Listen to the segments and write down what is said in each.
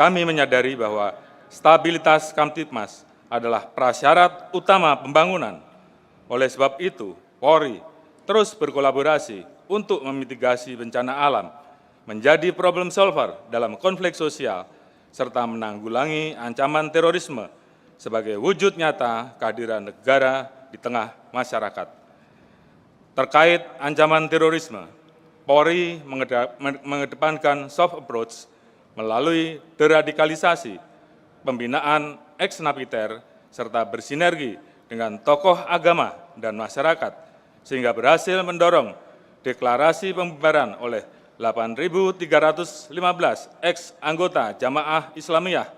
Kami menyadari bahwa stabilitas Kamtibmas adalah prasyarat utama pembangunan. Oleh sebab itu, Polri terus berkolaborasi untuk memitigasi bencana alam, menjadi problem solver dalam konflik sosial, serta menanggulangi ancaman terorisme sebagai wujud nyata kehadiran negara di tengah masyarakat. Terkait ancaman terorisme, Polri mengedepankan soft approach melalui deradikalisasi, pembinaan ex-napiter, serta bersinergi dengan tokoh agama dan masyarakat, sehingga berhasil mendorong deklarasi pembubaran oleh 8.315 ex-anggota Jamaah Islamiyah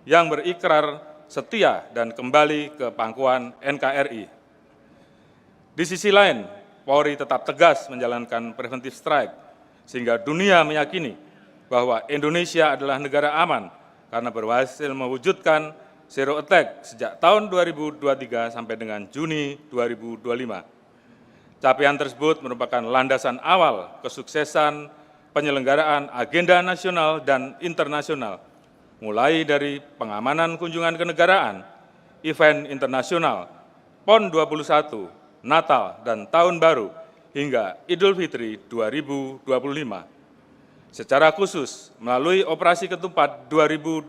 yang berikrar setia dan kembali ke pangkuan NKRI. Di sisi lain, Polri tetap tegas menjalankan preventive strike, sehingga dunia meyakini bahwa Indonesia adalah negara aman karena berhasil mewujudkan zero attack sejak tahun 2023 sampai dengan Juni 2025. Capaian tersebut merupakan landasan awal kesuksesan penyelenggaraan agenda nasional dan internasional, mulai dari pengamanan kunjungan kenegaraan, event internasional, PON 21, Natal dan Tahun Baru, hingga Idul Fitri 2025. Secara khusus, melalui Operasi Ketupat 2025,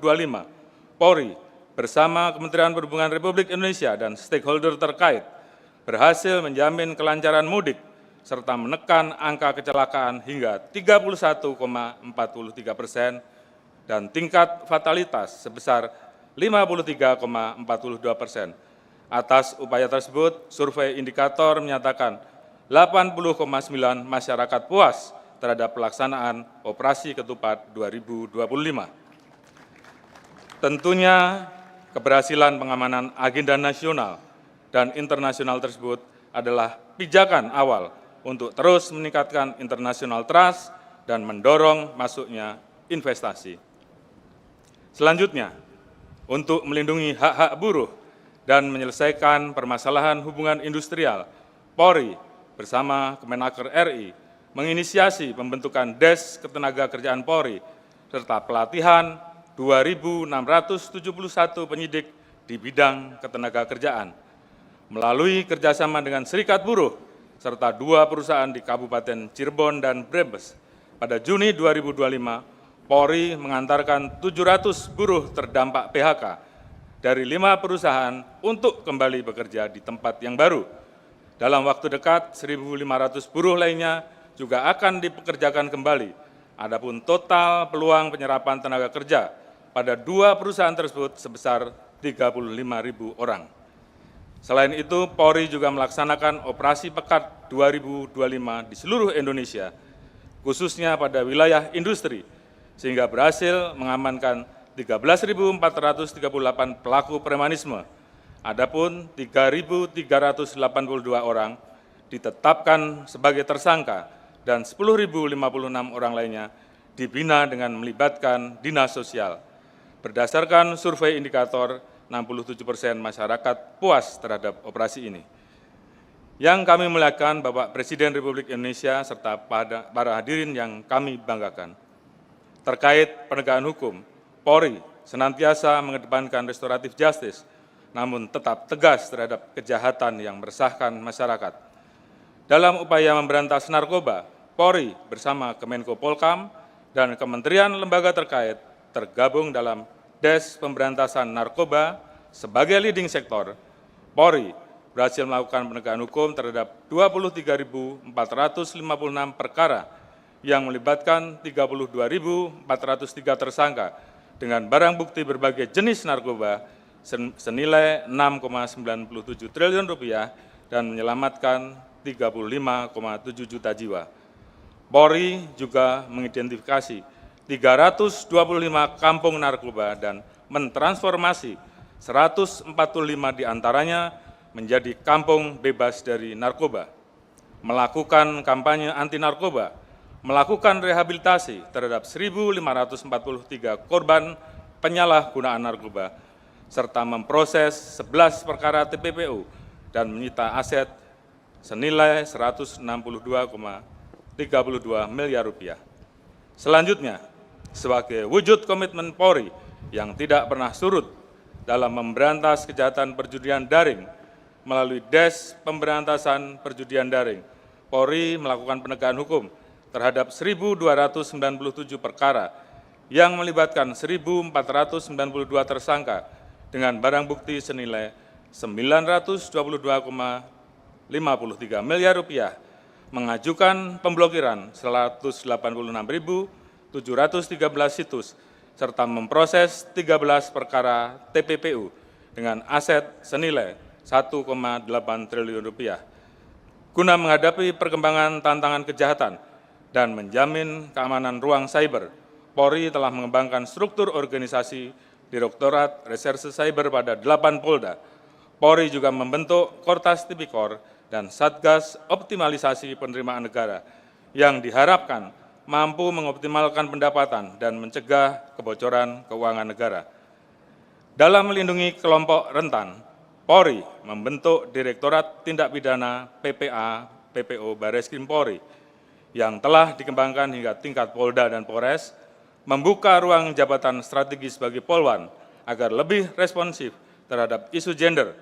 Polri bersama Kementerian Perhubungan Republik Indonesia dan stakeholder terkait berhasil menjamin kelancaran mudik serta menekan angka kecelakaan hingga 31,43% dan tingkat fatalitas sebesar 53,42%. Atas upaya tersebut, survei indikator menyatakan 80,9% masyarakat puas terhadap pelaksanaan Operasi Ketupat 2025. Tentunya, keberhasilan pengamanan agenda nasional dan internasional tersebut adalah pijakan awal untuk terus meningkatkan international trust dan mendorong masuknya investasi. Selanjutnya, untuk melindungi hak-hak buruh dan menyelesaikan permasalahan hubungan industrial, Polri bersama Kemenaker RI menginisiasi pembentukan Des Ketenagakerjaan Polri serta pelatihan 2.671 penyidik di bidang ketenagakerjaan. Melalui kerjasama dengan Serikat Buruh serta 2 perusahaan di Kabupaten Cirebon dan Brebes, pada Juni 2025, Polri mengantarkan 700 buruh terdampak PHK dari 5 perusahaan untuk kembali bekerja di tempat yang baru. Dalam waktu dekat, 1.500 buruh lainnya juga akan dipekerjakan kembali. Adapun total peluang penyerapan tenaga kerja pada 2 perusahaan tersebut sebesar 35.000 orang. Selain itu, Polri juga melaksanakan Operasi Pekat 2025 di seluruh Indonesia, khususnya pada wilayah industri, sehingga berhasil mengamankan 13.438 pelaku premanisme. Adapun 3.382 orang ditetapkan sebagai tersangka dan 10.056 orang lainnya dibina dengan melibatkan dinas sosial. Berdasarkan survei indikator, 67% masyarakat puas terhadap operasi ini. Yang kami muliakan Bapak Presiden Republik Indonesia serta para hadirin yang kami banggakan. Terkait penegakan hukum, Polri senantiasa mengedepankan restoratif justice, namun tetap tegas terhadap kejahatan yang meresahkan masyarakat. Dalam upaya memberantas narkoba, Polri bersama Kemenko Polkam dan kementerian lembaga terkait tergabung dalam Des Pemberantasan Narkoba sebagai leading sektor. Polri berhasil melakukan penegakan hukum terhadap 23.456 perkara yang melibatkan 32.403 tersangka dengan barang bukti berbagai jenis narkoba senilai 6,97 triliun rupiah dan menyelamatkan 35,7 juta jiwa. Polri juga mengidentifikasi 325 kampung narkoba dan mentransformasi 145 diantaranya menjadi kampung bebas dari narkoba, melakukan kampanye anti narkoba, melakukan rehabilitasi terhadap 1.543 korban penyalahgunaan narkoba, serta memproses 11 perkara TPPU dan menyita aset senilai 162,32 miliar rupiah. Selanjutnya, sebagai wujud komitmen Polri yang tidak pernah surut dalam memberantas kejahatan perjudian daring melalui Des Pemberantasan Perjudian Daring. Polri melakukan penegakan hukum terhadap 1.297 perkara yang melibatkan 1.492 tersangka dengan barang bukti senilai 922,53 miliar rupiah, mengajukan pemblokiran 186.713 situs, serta memproses 13 perkara TPPU dengan aset senilai 1,8 triliun rupiah. Guna menghadapi perkembangan tantangan kejahatan dan menjamin keamanan ruang cyber, Polri telah mengembangkan struktur organisasi Direktorat Reserse Cyber pada 8 Polda. Polri juga membentuk Kortas Tipikor dan Satgas Optimalisasi Penerimaan Negara yang diharapkan mampu mengoptimalkan pendapatan dan mencegah kebocoran keuangan negara. Dalam melindungi kelompok rentan, Polri membentuk Direktorat Tindak Pidana PPA PPO Bareskrim Polri yang telah dikembangkan hingga tingkat Polda dan Polres, membuka ruang jabatan strategis bagi Polwan agar lebih responsif terhadap isu gender,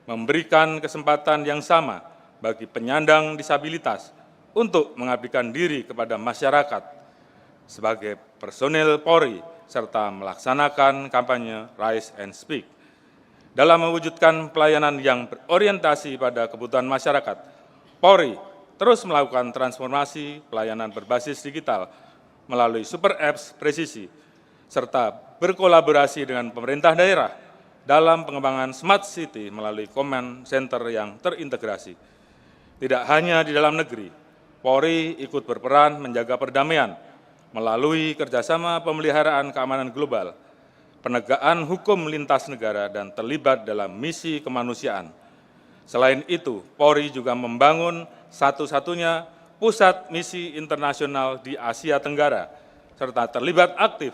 memberikan kesempatan yang sama bagi penyandang disabilitas untuk mengabdikan diri kepada masyarakat sebagai personil Polri, serta melaksanakan kampanye Rise and Speak. Dalam mewujudkan pelayanan yang berorientasi pada kebutuhan masyarakat, Polri terus melakukan transformasi pelayanan berbasis digital melalui super apps presisi, serta berkolaborasi dengan pemerintah daerah dalam pengembangan smart city melalui command center yang terintegrasi. Tidak hanya di dalam negeri, Polri ikut berperan menjaga perdamaian melalui kerjasama pemeliharaan keamanan global, penegakan hukum lintas negara, dan terlibat dalam misi kemanusiaan. Selain itu, Polri juga membangun satu-satunya pusat misi internasional di Asia Tenggara, serta terlibat aktif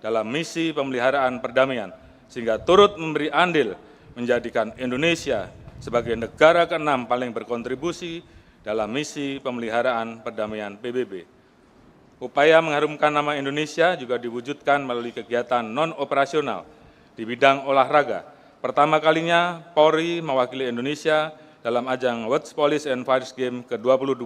dalam misi pemeliharaan perdamaian, sehingga turut memberi andil menjadikan Indonesia sebagai negara ke-6 paling berkontribusi dalam misi pemeliharaan perdamaian PBB. Upaya mengharumkan nama Indonesia juga diwujudkan melalui kegiatan non-operasional di bidang olahraga. Pertama kalinya, Polri mewakili Indonesia dalam ajang World Police and Fire Games ke-22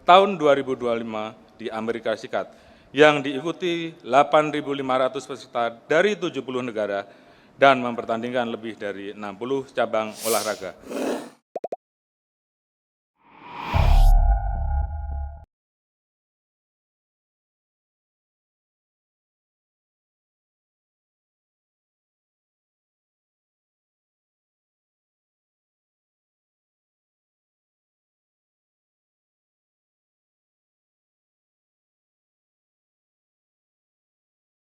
tahun 2025 di Amerika Serikat, yang diikuti 8.500 peserta dari 70 negara dan mempertandingkan lebih dari 60 cabang olahraga.